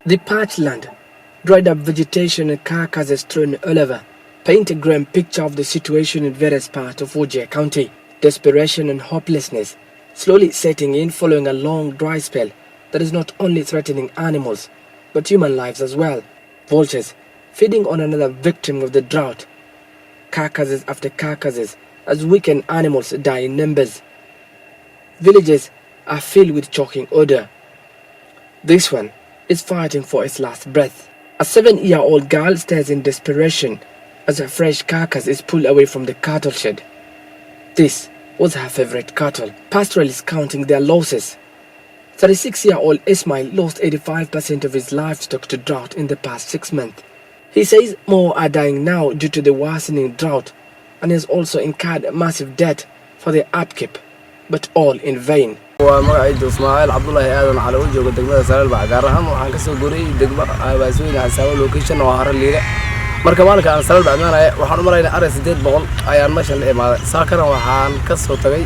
The parched land, dried up vegetation and carcasses strewn all over, paint a grim picture of the situation in various parts of Wajir County. Desperation and hopelessness slowly setting in following a long dry spell that is not only threatening animals, but human lives as well. Vultures feeding on another victim of the drought. Carcasses after carcasses as weakened animals die in numbers. Villages are filled with choking odor. This one is fighting for its last breath. A 7-year-old girl stares in desperation as a fresh carcass is pulled away from the cattle shed. This was her favorite cattle. Pastoralists counting their losses. 36-year-old Ismail lost 85% of his livestock to drought in the past 6 months. He says more are dying now due to the worsening drought and has also incurred massive debt for their upkeep, but all in vain. magacaydu Ismail Abdullahi aadan cali oo jooga degmada Saraal gaar ahaan waxaan ka soo guuray degmo Abaasooyin Xasaabo location oo hore liiga marka maalinka aan Saraal bacmaanay waxaan u maraynaa aray 800 ayaan meesha la imaaday saakana waxaan ka soo tagay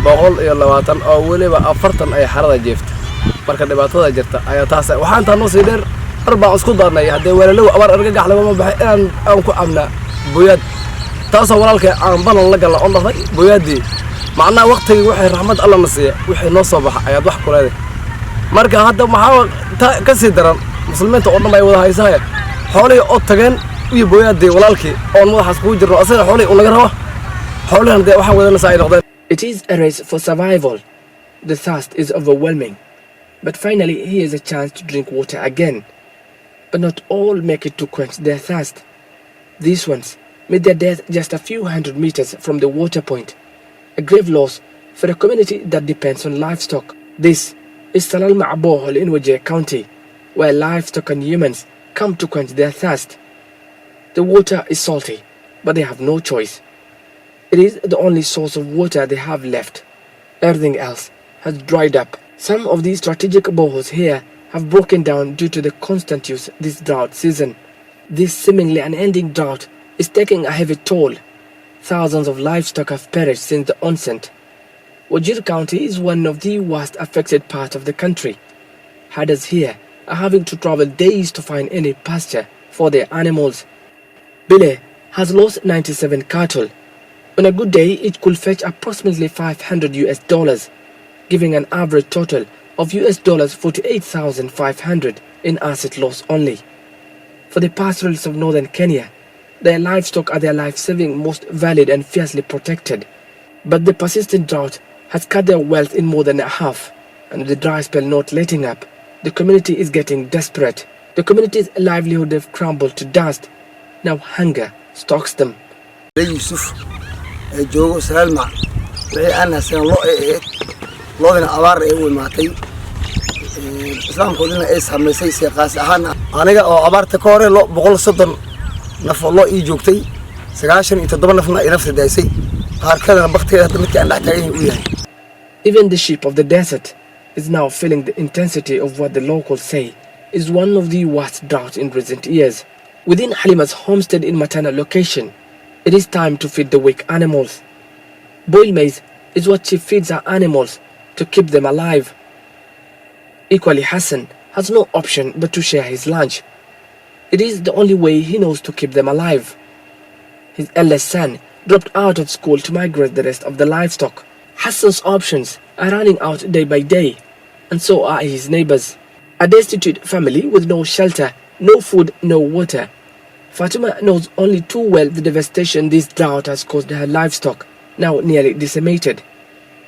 120 oo waliba 40 ay xarada jeefta marka dhibaatada jirta ayaa taas waxaan taan noo sii dheer arbaa isku darnay hadee walaalow abar argagax lama baxay aan ku amna booyad taas walaalkay aan balan la gal oo dharay booyadii macna waqtiga waxay raxmad Allah nasiya wixii noo soo baxay ayaad wax ku leedahay marka hadda maxaa ka sii daran muslimiinta oo dhan ay wada haysaa xoolay oo tageen iyo booyadii walaalkii oo madaxas ku jirno asaga xoolay u naga rabo xoolahan waxa wadanaysa ay noqdeen. It is a race for survival. The thirst is overwhelming, but finally here is a chance to drink water again. But not all make it to quench their thirst. These ones meet their death just a few hundred meters from the water point. A grave loss for a community that depends on livestock. This is Salal Ma'abohol in Wajir County, where livestock and humans come to quench their thirst. The water is salty, but they have no choice. It is the only source of water they have left. Everything else has dried up. Some of these strategic boreholes here have broken down due to the constant use this drought season. This seemingly unending drought is taking a heavy toll. Thousands of livestock have perished since the onset. Wajir County is one of the worst affected parts of the country. Herders here are having to travel days to find any pasture for their animals. Bile has lost 97 cattle. On a good day, it could fetch approximately $500, giving an average total of $48,500 in asset loss only. For the pastoralists of northern Kenya, their livestock are their life-saving, most valued and fiercely protected. But the persistent drought has cut their wealth in more than half, and with the dry spell not letting up, the community is getting desperate. The community's livelihood have crumbled to dust. Now hunger stalks them. Yusuf joogo Salma wixii aan san loo loodina abaar ay u imaatay islaamkoodina ay sameysay si qaas ahaan aniga oo abaarta ka hore 130 naf loo ii joogtay 97 nafna ay nafta daysay qaar kalena baqtigeeda midkii aan dhaxtagay u yahay. Even the sheep of the desert is now feeling the intensity of what the locals say is one of the worst droughts in recent years. Within Halima's homestead in Matana location, it is time to feed the weak animals. Boiled maize is what she feeds her animals to keep them alive. Equally, Hassan has no option but to share his lunch. It is the only way he knows to keep them alive. His eldest son dropped out of school to migrate the rest of the livestock. Hassan's options are running out day by day, and so are his neighbors. A destitute family with no shelter, no food, no water. Fatima knows only too well the devastation this drought has caused her livestock, now nearly decimated.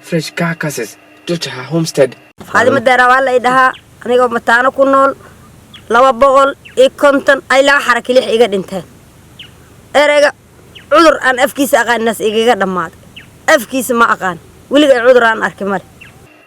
Fresh carcasses due to her homestead. Fatima darawala idaha aniga mataano ku nool 250 ay la xarakilix iga dhinteen. Ereyga cudur aan afkiisa aqaanas igaga dhamaad. Afkiisa ma aqaan. Wiliga cudur aan arki mar.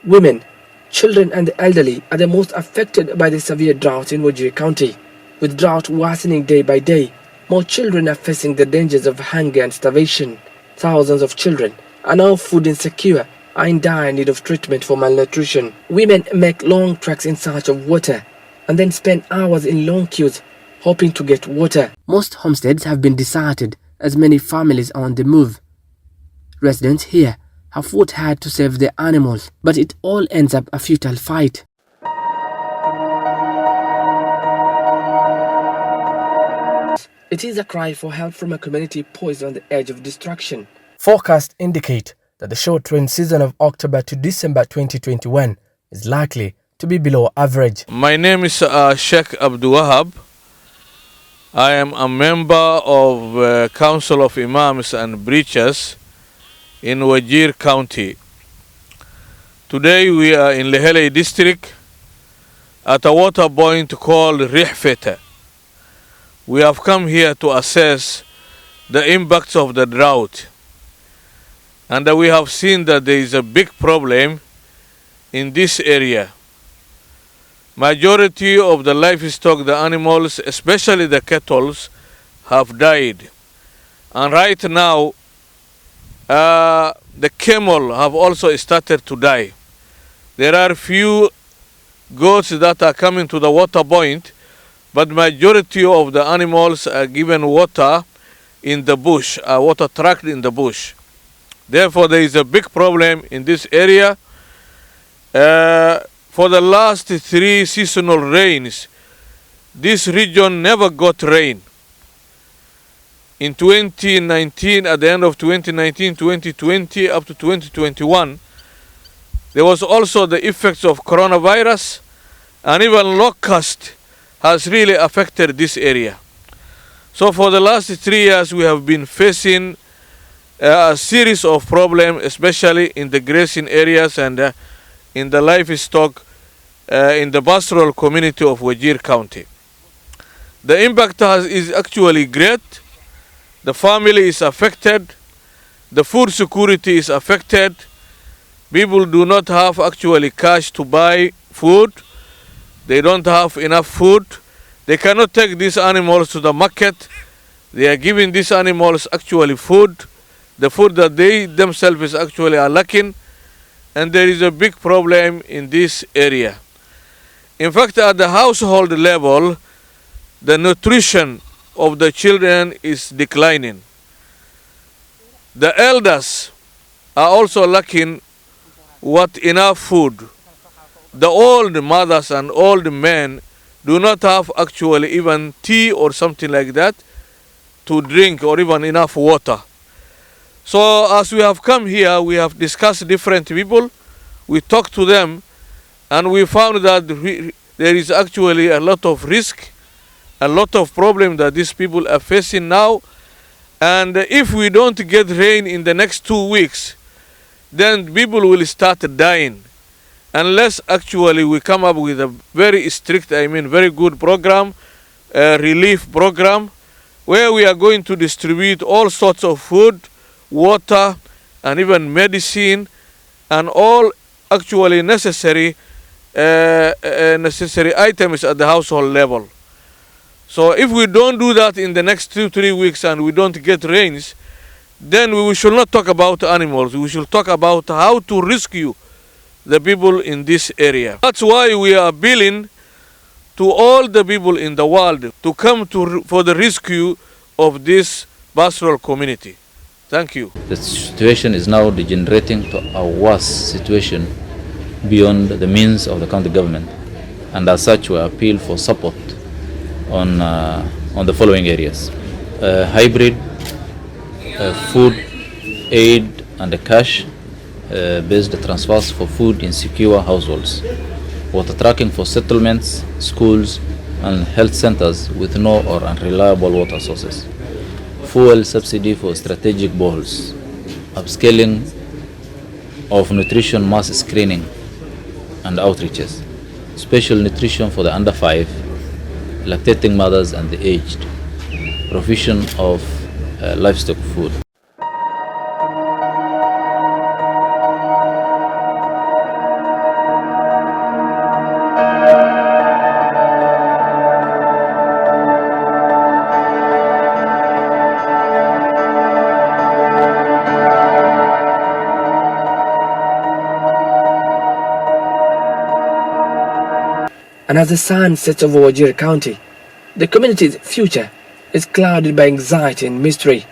Women, children and the elderly are the most affected by the severe drought in Wajir County. With drought worsening day by day, more children are facing the dangers of hunger and starvation. Thousands of children are now food insecure, are in dire need of treatment for malnutrition. Women make long treks in search of water and then spend hours in long queues hoping to get water. Most homesteads have been deserted as many families are on the move. Residents here have fought hard to save their animals, but it all ends up a futile fight. It is a cry for help from a community poised on the edge of destruction. Forecasts indicate that the short rain season of October to December 2021 is likely to be below average. My name is Sheikh Abdul Wahab. I am a member of Council of Imams and Preachers in Wajir County. Today we are in Lehele district at a water point called Rihfeta. We have come here to assess the impacts of the drought. And we have seen that there is a big problem in this area. Majority of the livestock, the animals, especially the cattle, have died. And right now, the camel have also started to die. There are few goats that are coming to the water point, but majority of the animals are given water in the bush, water tracked in the bush. Therefore, there is a big problem in this area. For the last 3 seasonal rains, this region never got rain. In 2019, at the end of 2019, 2020, up to 2021, there was also the effects of coronavirus, and even locust has really affected this area. So for the last 3 years, we have been facing a series of problems, especially in the grazing areas and in the livestock in the pastoral community of Wajir County. The impact is actually great. The family is affected. The food security is affected. People do not have actually cash to buy food. They don't have enough food. They cannot take these animals to the market. They are giving these animals actually food, the food that they themselves actually are lacking, and there is a big problem in this area. In fact, at the household level, the nutrition of the children is declining. The elders are also lacking enough food. The old mothers and old men do not have actually even tea or something like that to drink, or even enough water. So as we have come here, we have discussed different people, we talked to them, and we found that there is actually a lot of risk, a lot of problem that these people are facing now. And if we don't get rain in the next 2 weeks, then people will start dying. Unless actually we come up with a very strict, very good program, relief program, where we are going to distribute all sorts of food, water, and even medicine, and all actually necessary items at the household level. So if we don't do that in the next 2-3 weeks and we don't get rains, then we should not talk about animals. We should talk about how to rescue the people in this area. That's why we are appealing to all the people in the world to come for the rescue of this pastoral community. Thank you. The situation is now degenerating to a worse situation beyond the means of the county government, and as such we appeal for support on the following areas: hybrid food aid and cash based transfers for food in secure households, water tracking for settlements, schools and health centers with no or unreliable water sources, fuel subsidy for strategic boreholes, upscaling of nutrition mass screening and outreaches, special nutrition for the under 5, lactating mothers and the aged, provision of livestock food. And as the sun sets over Wajir County, the community's future is clouded by anxiety and mystery.